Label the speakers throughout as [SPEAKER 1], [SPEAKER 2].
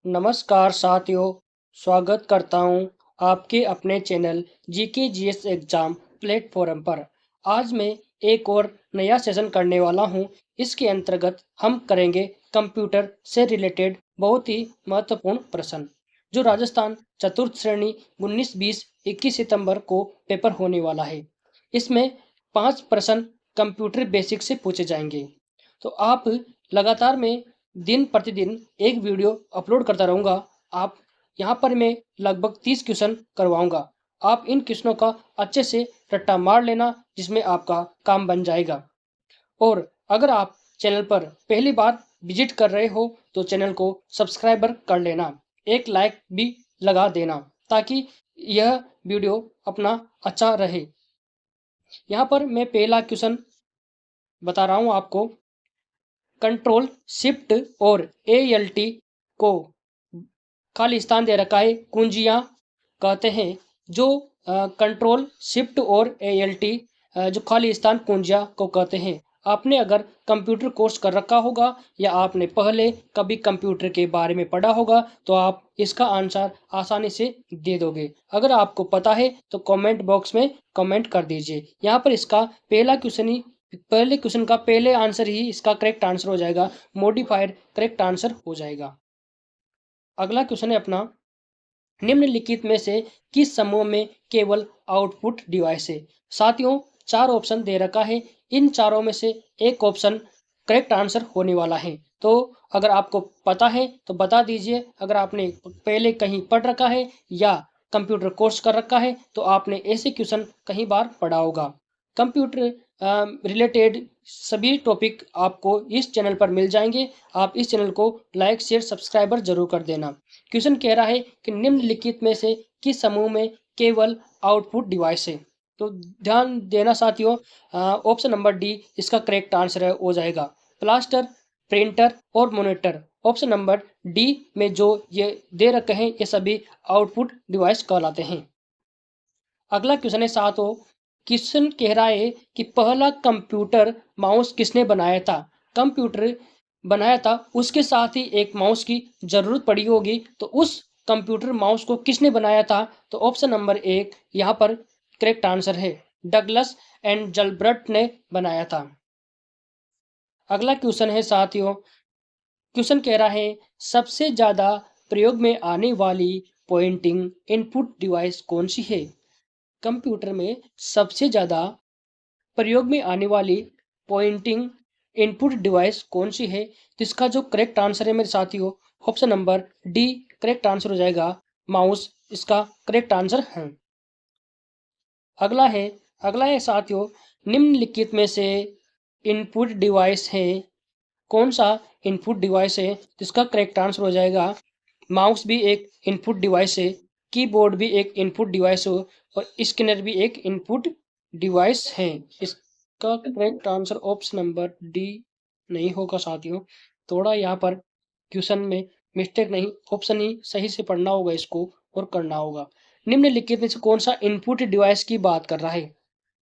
[SPEAKER 1] नमस्कार साथियों, स्वागत करता हूँ आपके अपने channel GK GS exam platform पर। आज मैं एक और नया सेशन करने वाला हूँ। इसके अंतर्गत हम करेंगे कंप्यूटर से रिलेटेड बहुत ही महत्वपूर्ण प्रश्न, जो राजस्थान चतुर्थ श्रेणी 19-20-21 सितंबर को पेपर होने वाला है। इसमें 5 प्रश्न कंप्यूटर बेसिक से पूछे जाएंगे। तो आप लगातार मैं दिन प्रतिदिन एक वीडियो अपलोड करता रहूँगा। आप यहाँ पर मैं लगभग 30 क्वेश्चन करवाऊँगा। आप इन क्वेश्चनों का अच्छे से रट्टा मार लेना, जिसमें आपका काम बन जाएगा। और अगर आप चैनल पर पहली बार विजिट कर रहे हो तो चैनल को सब्सक्राइबर कर लेना, एक लाइक भी लगा देना, ताकि यह वीडियो अपना अच्छा रहे। यहाँ पर मैं पहला क्वेश्चन बता रहा हूँ आपको। कंट्रोल शिफ्ट और ALT को खाली स्थान दे रखा है, कुंजियां कहते हैं। जो कंट्रोल शिफ्ट और ALT जो खाली स्थान कुंजियां को कहते हैं। आपने अगर कंप्यूटर कोर्स कर रखा होगा या आपने पहले कभी कंप्यूटर के बारे में पढ़ा होगा तो आप इसका आंसर आसानी से दे दोगे। अगर आपको पता है तो कमेंट बॉक्स में कमेंट कर दीजिए। यहाँ पर इसका पहले क्वेश्चन का पहले आंसर ही इसका करेक्ट आंसर हो जाएगा। मॉडिफाइड करेक्ट आंसर हो जाएगा। अगला क्वेश्चन है अपना, निम्नलिखित में से किस समूह में केवल आउटपुट डिवाइस है। साथियों, 4 ऑप्शन दे रखा है। इन चारों में से एक ऑप्शन करेक्ट आंसर होने वाला है। तो अगर आपको पता है तो बता दीजिए। अगर आपने पहले कहीं पढ़ रखा है या कंप्यूटर कोर्स कर रखा है तो आपने ऐसे क्वेश्चन कहीं बार पढ़ा होगा। कंप्यूटर रिलेटेड सभी टॉपिक आपको इस चैनल पर मिल जाएंगे। आप इस चैनल को लाइक शेयर सब्सक्राइबर जरूर कर देना। क्वेश्चन कह रहा है कि निम्नलिखित में से किस समूह में केवल आउटपुट डिवाइस है। तो ध्यान देना साथियों, ऑप्शन नंबर डी इसका करेक्ट आंसर हो जाएगा। प्लास्टर, प्रिंटर और मॉनिटर। ऑप्शन नंबर डी में जो ये दे रखे हैं ये सभी आउटपुट डिवाइस कहलाते हैं। अगला क्वेश्चन है साथियों, क्वेश्चन कह रहा है कि पहला कंप्यूटर माउस किसने बनाया था। कंप्यूटर बनाया था, उसके साथ ही एक माउस की जरूरत पड़ी होगी, तो उस कंप्यूटर माउस को किसने बनाया था। तो ऑप्शन नंबर एक यहाँ पर करेक्ट आंसर है, डगलस एंड जलब्रट ने बनाया था। अगला क्वेश्चन है साथियों, क्वेश्चन कह रहा है सबसे ज्यादा प्रयोग में आने वाली पॉइंटिंग इनपुट डिवाइस कौन सी है। कंप्यूटर में सबसे ज़्यादा प्रयोग में आने वाली पॉइंटिंग इनपुट डिवाइस कौन सी है। तो इसका जो करेक्ट आंसर है मेरे साथियों, option number D correct answer हो जाएगा, माउस इसका करेक्ट आंसर है। अगला है साथियों, निम्नलिखित में से इनपुट डिवाइस है कौन सा इनपुट डिवाइस है। तो इसका करेक्ट आंसर हो जाएगा, माउस भी एक इनपुट डिवाइस है, कीबोर्ड भी एक इनपुट डिवाइस हो और स्कैनर भी एक इनपुट डिवाइस है। इसका correct answer option number D नहीं होगा साथियों। थोड़ा यहाँ पर क्वेश्चन में मिस्टेक नहीं, ऑप्शन ही सही से पढ़ना होगा इसको और करना होगा। निम्नलिखित में से कौन सा इनपुट डिवाइस की बात कर रहा है।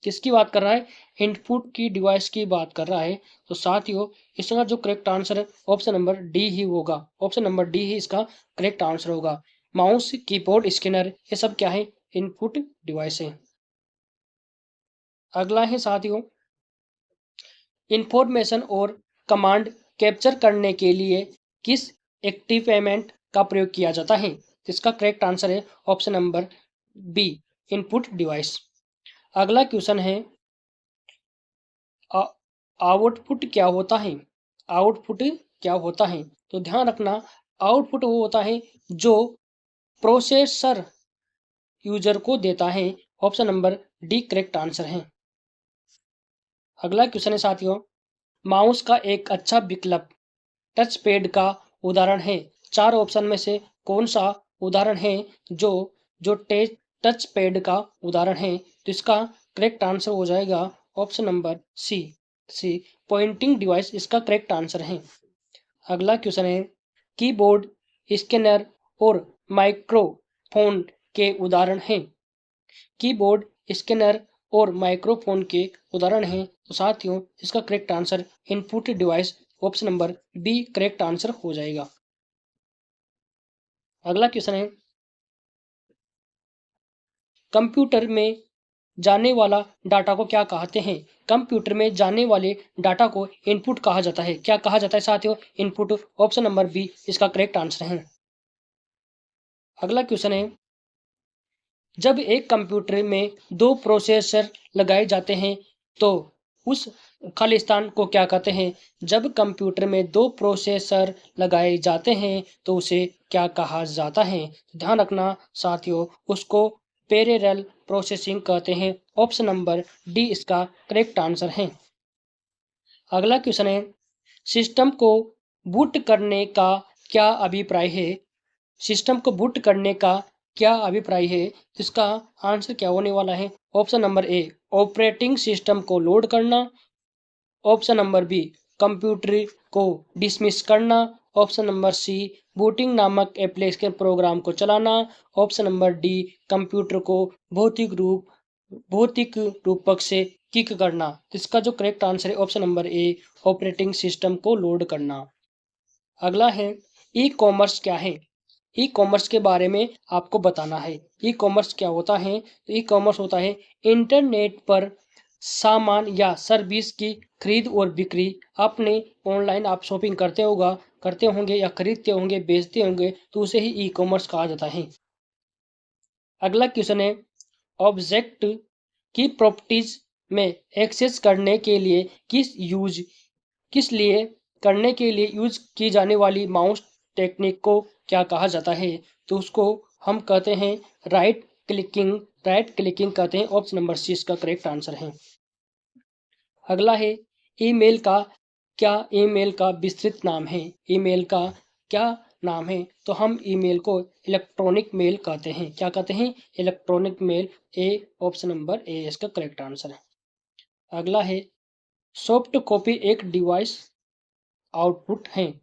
[SPEAKER 1] किसकी बात कर रहा है, इनपुट की डिवाइस की बात कर रहा है। तो साथियों इसका जो करेक्ट आंसर है ऑप्शन नंबर डी ही होगा। ऑप्शन नंबर डी ही इसका करेक्ट आंसर होगा। माउस, कीबोर्ड, स्कैनर ये सब क्या है, इनपुट डिवाइस है। अगला है साथियों, इंफॉर्मेशन और कमांड कैप्चर करने के लिए किस एक्टिवेमेंट का प्रयोग किया जाता है। इसका करेक्ट आंसर है option number B, input device. अगला क्वेश्चन है, आउटपुट क्या होता है। आउटपुट क्या होता है, तो ध्यान रखना, आउटपुट वो होता है जो प्रोसेसर यूजर को देता है। Option number D correct answer है। अगला क्वेश्चन है साथियों, माउस का एक अच्छा विकल्प टच पैड का उदाहरण है। 4 ऑप्शन में से कौन सा उदाहरण है जो जो टच पैड का उदाहरण है। तो इसका करेक्ट आंसर हो जाएगा option number C, pointing device इसका करेक्ट आंसर है। अगला क्वेश्चन है, कीबोर्ड, स्कैनर और माइक्रोफोन के उदाहरण हैं। कीबोर्ड, स्कैनर और माइक्रोफोन के उदाहरण हैं। तो साथियों इसका correct answer input device option number B correct answer हो जाएगा। अगला क्वेश्चन है, कंप्यूटर में जाने वाला डाटा को क्या कहते हैं? कंप्यूटर में जाने वाले डाटा को इनपुट कहा जाता है। क्या कहा जाता है साथियों? इनपुट। ऑप्शन नंबर बी इसका करेक्ट आंसर है। अगला क्वेश्चन है, जब एक कंप्यूटर में दो प्रोसेसर लगाए जाते हैं तो उस खालिस्तान को क्या कहते हैं? जब कंप्यूटर में दो प्रोसेसर लगाए जाते हैं तो उसे क्या कहा जाता है? ध्यान रखना साथियों, उसको पैरेलल प्रोसेसिंग कहते हैं। ऑप्शन नंबर डी इसका करेक्ट आंसर है। अगला क्वेश्चन है, सिस्टम को बूट करने का क्या अभिप्राय है? सिस्टम को बूट करने का क्या अभिप्राय है? इसका आंसर क्या होने वाला है? ऑप्शन नंबर ए ऑपरेटिंग सिस्टम को लोड करना। ऑप्शन नंबर बी कंप्यूटर को डिसमिस करना। ऑप्शन नंबर सी बूटिंग नामक एप्लीकेशन प्रोग्राम को चलाना। ऑप्शन नंबर डी कंप्यूटर को भौतिक रूपक से किक करना। इसका जो करेक्ट आंसर है ऑप्शन नंबर ए ऑपरेटिंग सिस्टम को लोड करना। अगला है, ई कॉमर्स क्या है? ई कॉमर्स के बारे में आपको बताना है। ई कॉमर्स क्या होता है? तो ई कॉमर्स होता है इंटरनेट पर सामान या सर्विस की खरीद और बिक्री। आपने ऑनलाइन आप शॉपिंग करते होंगे या खरीदते होंगे, बेचते होंगे, तो उसे ही ई कॉमर्स कहा जाता है। अगला क्वेश्चन है, ऑब्जेक्ट की प्रॉपर्टीज में एक्सेस करने के लिए किस लिए करने के लिए यूज की जाने वाली माउस टेक्निक को क्या कहा जाता है? तो उसको हम कहते हैं राइट क्लिकिंग कहते हैं। ऑप्शन नंबर सी इसका करेक्ट आंसर है। अगला है, ईमेल का ईमेल का विस्तृत नाम है? ईमेल का क्या नाम है? तो हम ईमेल को इलेक्ट्रॉनिक मेल कहते हैं। क्या कहते हैं? Electronic mail. A option number A इसका करेक्ट आंसर है। अगला है, सॉफ्ट कॉपी एक डिवाइस आउटपुट है।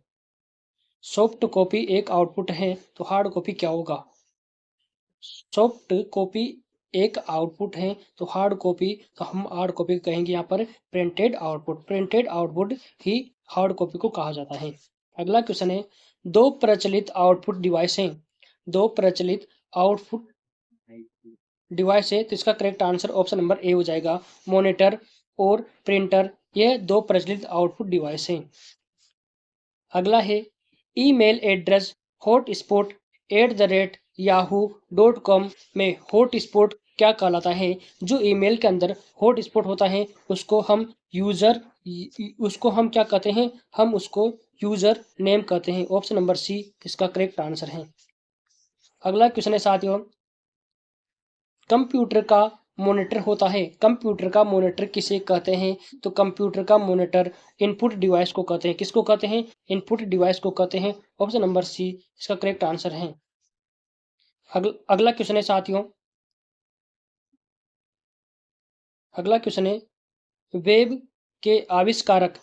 [SPEAKER 1] सॉफ्ट कॉपी एक आउटपुट है तो हार्ड कॉपी क्या होगा? सॉफ्ट कॉपी एक आउटपुट है तो हार्ड कॉपी, तो हम हार्ड कॉपी कहेंगे यहाँ पर प्रिंटेड आउटपुट ही हार्ड कॉपी को कहा जाता है। अगला क्वेश्चन है, दो प्रचलित आउटपुट डिवाइस हैं। दो प्रचलित आउटपुट डिवाइस है तो इसका करेक्ट आंसर ऑप्शन नंबर ए हो जाएगा, मॉनिटर और प्रिंटर। यह दो प्रचलित आउटपुट डिवाइस हैं। अगला है, ईमेल एड्रेस hotspot@yahoo.com में हॉटस्पॉट क्या कहलाता है? जो ईमेल के अंदर हॉटस्पॉट होता है उसको हम क्या कहते हैं? हम उसको यूजर नेम कहते हैं। ऑप्शन नंबर सी इसका करेक्ट आंसर है। अगला क्वेश्चन है साथियों, कंप्यूटर का मॉनिटर होता है। कंप्यूटर का मॉनिटर किसे कहते हैं? तो कंप्यूटर का मॉनिटर इनपुट डिवाइस को कहते हैं। किसको कहते हैं? इनपुट डिवाइस को कहते हैं। ऑप्शन नंबर सी इसका करेक्ट आंसर है। अगला क्वेश्चन है साथियों, अगला क्वेश्चन है, वेब के आविष्कारक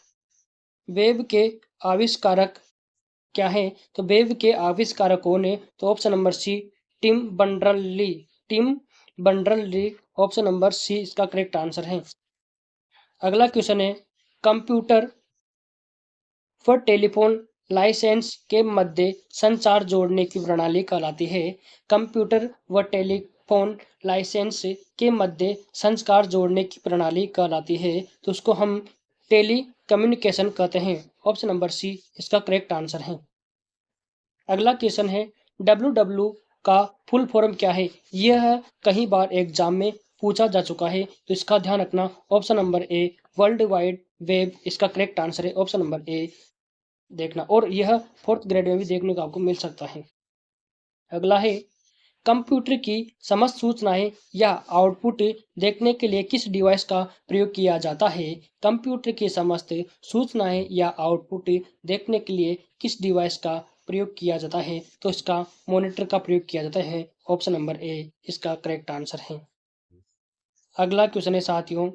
[SPEAKER 1] वेब के आविष्कारक क्या है? तो वेब के आविष्कारक कौन है? तो option number C Tim Berners Lee. Option number C इसका करेक्ट आंसर है। अगला क्वेश्चन है, कंप्यूटर फॉर टेलीफोन लाइसेंस के मध्य संचार जोड़ने की प्रणाली कहलाती है। कंप्यूटर व टेलीफोन लाइसेंस के मध्य संचार जोड़ने की प्रणाली कहलाती है तो उसको हम टेली कम्युनिकेशन कहते हैं। ऑप्शन नंबर सी इसका करेक्ट आंसर है। अगला क्वेश्चन है, डब्ल्यू का फुल फॉर्म क्या है? यह कई बार एग्जाम में पूछा जा चुका है तो इसका ध्यान रखना। Option number a world wide web इसका करेक्ट आंसर है। ऑप्शन नंबर ए देखना, और यह फोर्थ ग्रेड में भी देखने को आपको मिल सकता है। अगला है, कंप्यूटर की समस्त सूचनाएं या आउटपुट देखने के लिए किस डिवाइस का प्रयोग किया जाता है? कंप्यूटर की समस्त सूचनाएं या आउटपुट देखने के लिए किस डिवाइस का प्रयोग किया जाता है? तो इसका मॉनिटर का प्रयोग किया जाता है। ऑप्शन नंबर ए इसका करेक्ट आंसर है। अगला क्वेश्चन है साथियों,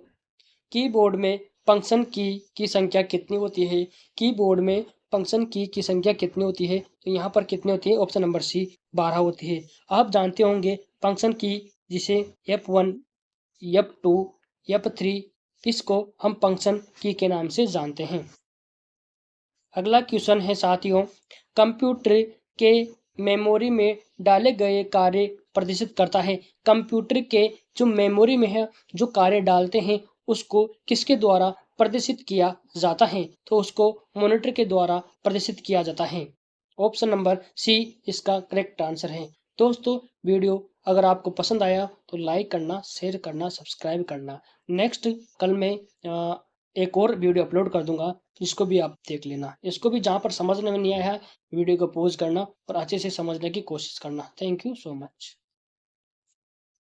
[SPEAKER 1] कीबोर्ड में फंक्शन की संख्या कितनी होती है? कीबोर्ड में फंक्शन की संख्या कितनी होती है? तो यहाँ पर कितनी होती है? ऑप्शन नंबर सी 12 होती है। आप जानते होंगे फंक्शन की, जिसे F1 F2 F3 इसको हम फंक्शन की के नाम से जानते हैं। अगला क्वेश्चन है साथियों, कंप्यूटर के मेमोरी में डाले गए कार्य प्रदर्शित करता है। कंप्यूटर के जो मेमोरी में है जो कार्य डालते हैं उसको किसके द्वारा प्रदर्शित किया जाता है? तो उसको मॉनिटर के द्वारा प्रदर्शित किया जाता है। ऑप्शन नंबर सी इसका करेक्ट आंसर है। दोस्तों, वीडियो अगर आपको पसंद आया तो लाइक करना, शेयर करना, सब्सक्राइब करना। नेक्स्ट कल मैं एक और वीडियो अपलोड कर दूंगा, इसको भी आप देख लेना। इसको भी जहाँ पर समझ में नहीं आया है वीडियो को पॉज करना और अच्छे से समझने की कोशिश करना। Thank you so much.